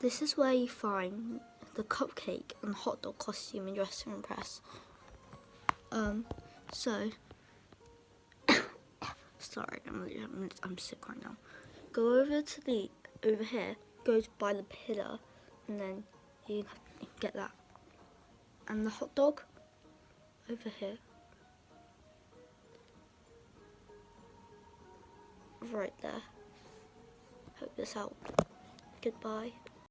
This is where you find the cupcake and hot dog costume in Dress to Impress. So, sorry, I'm sick right now. Go over here, go by the pillar, and then you get that. And the hot dog, over here. Right there. Hope this helped. Goodbye.